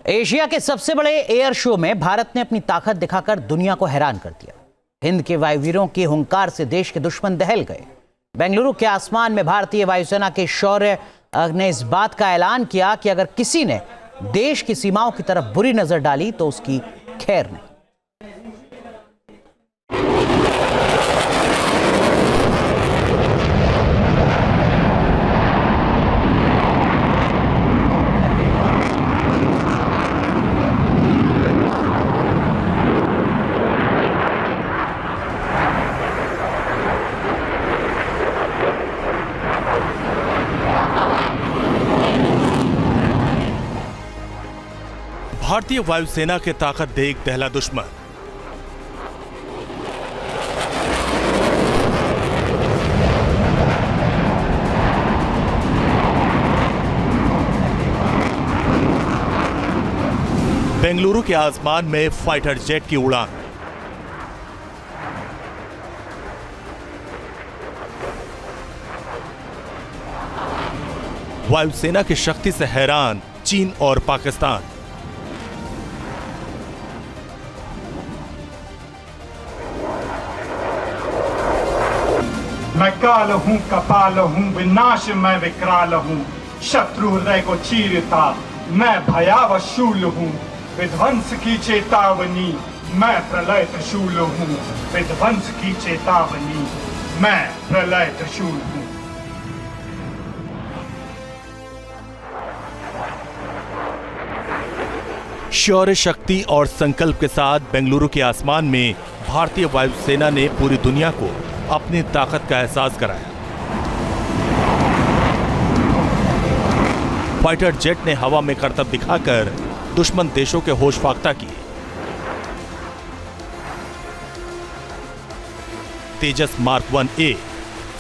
Asia के सबसे बड़े एयर शो में भारत ने अपनी ताकत दिखाकर दुनिया को हैरान कर दिया। हिंद के वायुवीरों के हुंकार से देश के दुश्मन दहल गए। बेंगलुरु के आसमान में भारतीय वायुसेना के शौर्य ने इस बात का ऐलान किया कि अगर किसी ने देश की सीमाओं की तरफ बुरी नजर डाली तो उसकी खैर नहीं। भारतीय वायुसेना के ताकत देख दहला दुश्मन। बेंगलुरु के आसमान में फाइटर जेट की उड़ान। वायुसेना की शक्ति से हैरान चीन और पाकिस्तान। मैं काल हूँ कपाल हूँ विनाश मैं विकराल हूँ शत्रु हृदय को चीरता मैं भयावह शूल हूँ विध्वंस की चेतावनी मैं प्रलय त्रिशूल हूँ विध्वंस की चेतावनी मैं प्रलय त्रिशूल हूँ। शौर्य शक्ति और संकल्प के साथ बेंगलुरु के आसमान में भारतीय वायुसेना ने पूरी दुनिया को अपनी ताकत का एहसास कराया। फाइटर जेट ने हवा में करतब दिखाकर दुश्मन देशों के होश फाख्ता किए। तेजस मार्क 1A,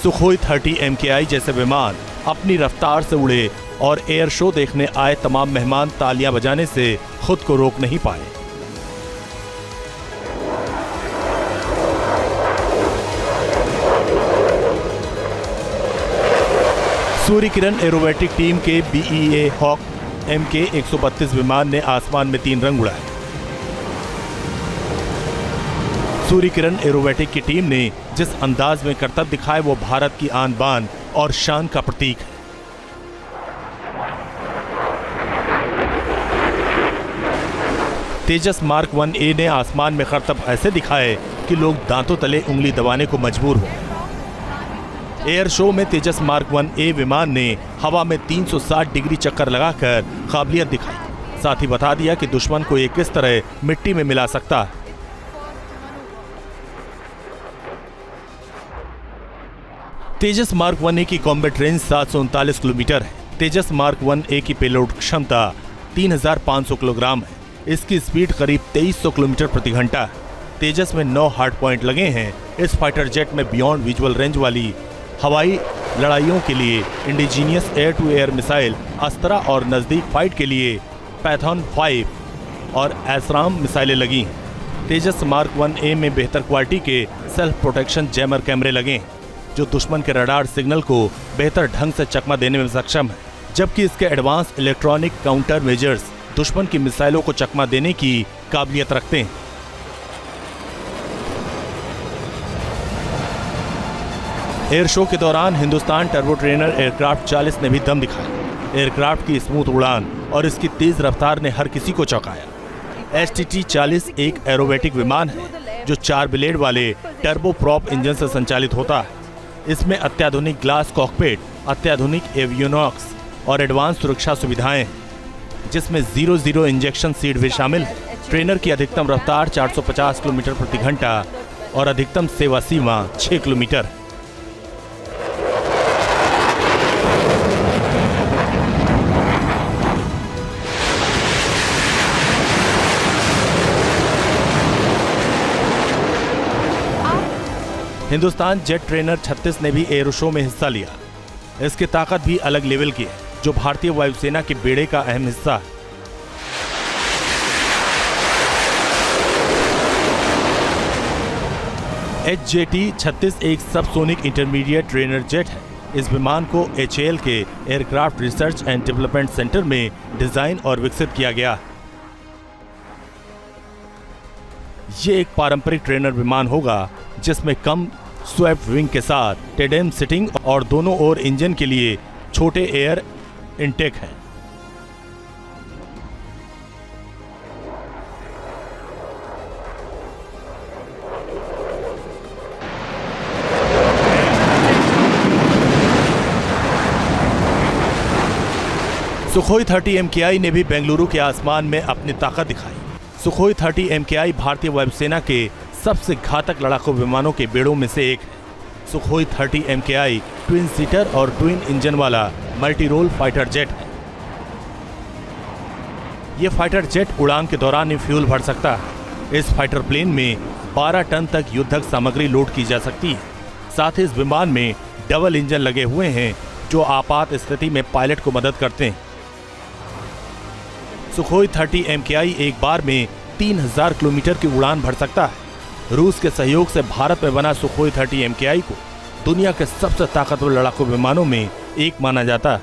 सुखोई 30 MKI जैसे विमान अपनी रफ्तार से उड़े और एयर शो देखने आए तमाम मेहमान तालियां बजाने से खुद को रोक नहीं पाए। सूर्य किरण एरोबेटिक टीम के BEA हॉक MK 132 विमान ने आसमान में 3 रंग उड़ाए। सूर्य किरण एरोबेटिक की टीम ने जिस अंदाज में करतब दिखाए वो भारत की आन बान और शान का प्रतीक है। तेजस मार्क 1A ने आसमान में करतब ऐसे दिखाए कि लोग दांतों तले उंगली दबाने को मजबूर हो। एयर शो में तेजस मार्क 1A विमान ने हवा में 360 डिग्री चक्कर लगाकर काबिलियत दिखाई। साथ ही बता दिया कि दुश्मन को ये किस तरह मिट्टी में मिला सकता है। तेजस मार्क 1A की कॉम्बैट रेंज 739 किलोमीटर है। तेजस मार्क 1A की पेलोड क्षमता 3500 किलोग्राम है। इसकी स्पीड करीब 2300 किलोमीटर प्रति घंटा है। तेजस में 9 हार्ड पॉइंट लगे हैं। इस फाइटर जेट में बियॉन्ड विजुअल रेंज वाली हवाई लड़ाइयों के लिए indigenous air to air missile Astra और नजदीक फाइट के लिए पैथॉन 5 और एसराम मिसाइलें लगी हैं। तेजस मार्क 1A में बेहतर क्वालिटी के सेल्फ प्रोटेक्शन जैमर कैमरे लगे हैं जो दुश्मन के रडार सिग्नल को बेहतर ढंग से चकमा देने में सक्षम है, जबकि इसके एडवांस इलेक्ट्रॉनिक काउंटर मेजर्स दुश्मन की मिसाइलों को चकमा देने की काबिलियत रखते हैं। एयर शो के दौरान हिंदुस्तान टर्बो ट्रेनर एयरक्राफ्ट 40 ने भी दम दिखाया। एयरक्राफ्ट की स्मूथ उड़ान और इसकी तेज रफ्तार ने हर किसी को चौंकाया। STT 40 एक एरोबेटिक विमान है जो 4 ब्लेड वाले टर्बो प्रॉप इंजन से संचालित होता है। इसमें अत्याधुनिक ग्लास कॉकपिट, अत्याधुनिक एवियोनिक्स और एडवांस सुरक्षा सुविधाएं हैं, जिसमें 0-0 इंजेक्शन सीट भी शामिल है। ट्रेनर की अधिकतम रफ्तार 450 किलोमीटर प्रति घंटा और अधिकतम सेवा सीमा 6 किलोमीटर है। हिंदुस्तान जेट ट्रेनर 36 ने भी एयर शो में हिस्सा लिया। इसकी ताकत भी अलग लेवल की है, जो भारतीय वायुसेना के बेड़े का अहम हिस्सा है। HJT 36 एक सबसोनिक इंटरमीडिएट ट्रेनर जेट है। इस विमान को HAL के aircraft research and development centre में डिजाइन और विकसित किया गया है। ये एक पारंपरिक ट्रेनर विमान होगा जिसमें कम स्वेप्ट विंग के साथ टेडेम सिटिंग और दोनों ओर इंजन के लिए छोटे एयर इनटेक हैं। सुखोई 30 MKI ने भी बेंगलुरु के आसमान में अपनी ताकत दिखाई। सुखोई 30 MKI भारतीय वायुसेना के सबसे घातक लड़ाकू विमानों के बेड़ों में से एक है। सुखोई 30 MKI ट्विन सीटर और ट्विन इंजन वाला मल्टी रोल फाइटर जेट है। यह फाइटर जेट उड़ान के दौरान ही फ्यूल भर सकता है। इस फाइटर प्लेन में 12 टन तक युद्धक सामग्री लोड की जा सकती है। साथ ही इस विमान में डबल इंजन लगे हुए हैं जो आपात स्थिति में पायलट को मदद करते हैं। सुखोई 30 MKI एक बार में 3000 किलोमीटर की उड़ान भर सकता है। रूस के सहयोग से भारत में बना सुखोई 30 MKI को दुनिया के सबसे ताकतवर लड़ाकू विमानों में एक माना जाता है।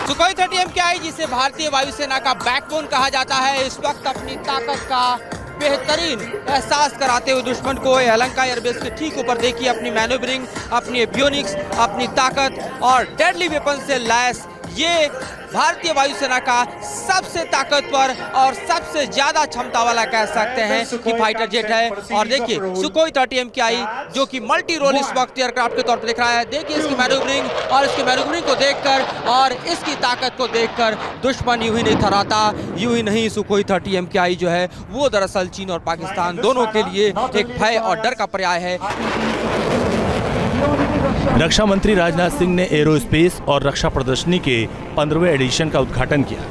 सुखोई 30 MKI जिसे भारतीय वायुसेना का बैकबोन कहा जाता है, इस वक्त अपनी ताकत का बेहतरीन एहसास कराते हुए दुश्मन को यलहंका एयरबेस के ठीक ऊपर देखिए अपनी मैन्यूवरिंग, अपनी एवियोनिक्स, अपनी ताकत और डेडली वेपन से लैस ये भारतीय वायुसेना का सबसे ताकतवर और सबसे ज्यादा क्षमता वाला कह सकते हैं कि फाइटर जेट है। और देखिए सुखोई 30 MKI जो कि मल्टी रोल इस वक्त एयरक्राफ्ट के तौर पर दिख रहा है। देखिए इसकी मैन्यूवरिंग और इसकी मैन्यूवरिंग को देखकर और इसकी ताकत को देखकर दुश्मन यूं ही नहीं थराता। यूं ही नहीं, सुखोई 30 MKI जो है वो दरअसल चीन और पाकिस्तान दोनों के लिए एक भय और डर का पर्याय है। रक्षा मंत्री राजनाथ सिंह ने एरोस्पेस और रक्षा प्रदर्शनी के 15वें एडिशन का उद्घाटन किया।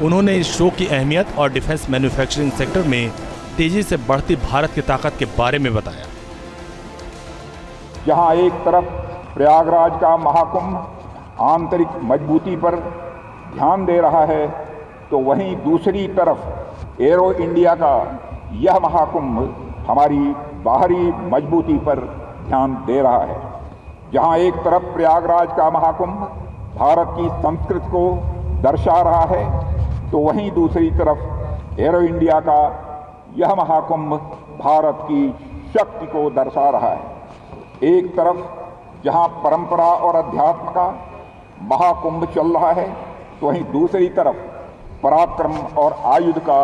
उन्होंने इस शो की अहमियत और डिफेंस मैन्युफैक्चरिंग सेक्टर में तेजी से बढ़ती भारत की ताकत के बारे में बताया। जहां एक तरफ प्रयागराज का महाकुंभ आंतरिक मजबूती पर ध्यान दे रहा है, तो वहीं दूसरी तरफ एरो इंडिया का यह महाकुंभ हमारी बाहरी मजबूती पर ध्यान दे रहा है। जहां एक तरफ प्रयागराज का महाकुंभ भारत की संस्कृति को दर्शा रहा है, तो वहीं दूसरी तरफ एरो इंडिया का यह महाकुंभ भारत की शक्ति को दर्शा रहा है। एक तरफ जहां परंपरा और अध्यात्म का महाकुंभ चल रहा है, तो वहीं दूसरी तरफ पराक्रम और आयुध का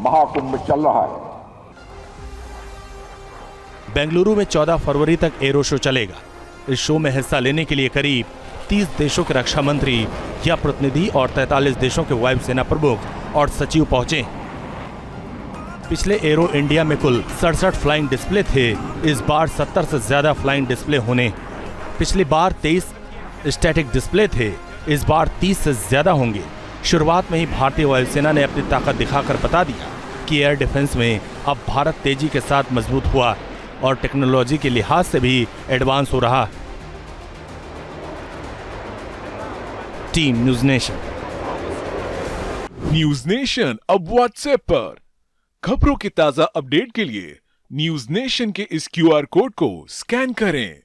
महाकुंभ चल रहा है। बेंगलुरु में 14 फरवरी तक एरो शो चलेगा। इस शो में हिस्सा लेने के लिए करीब 30 देशों के रक्षा मंत्री या प्रतिनिधि और 43 देशों के वायुसेना प्रमुख और सचिव पहुंचे। पिछले एरो इंडिया में कुल 67 फ्लाइंग डिस्प्ले थे। इस बार 70 से ज्यादा फ्लाइंग डिस्प्ले होने। पिछली बार 23 स्टैटिक डिस्प्ले थे, इस बार 30 से ज्यादा होंगे। शुरुआत में ही भारतीय वायुसेना ने अपनी ताकत दिखाकर बता दिया कि एयर डिफेंस में अब भारत तेजी के साथ मजबूत हुआ और टेक्नोलॉजी के लिहाज से भी एडवांस हो रहा। Team news nation. News nation अब व्हाट्सएप पर खबरों के ताजा अपडेट के लिए न्यूज़ नेशन के इस QR कोड को स्कैन करें।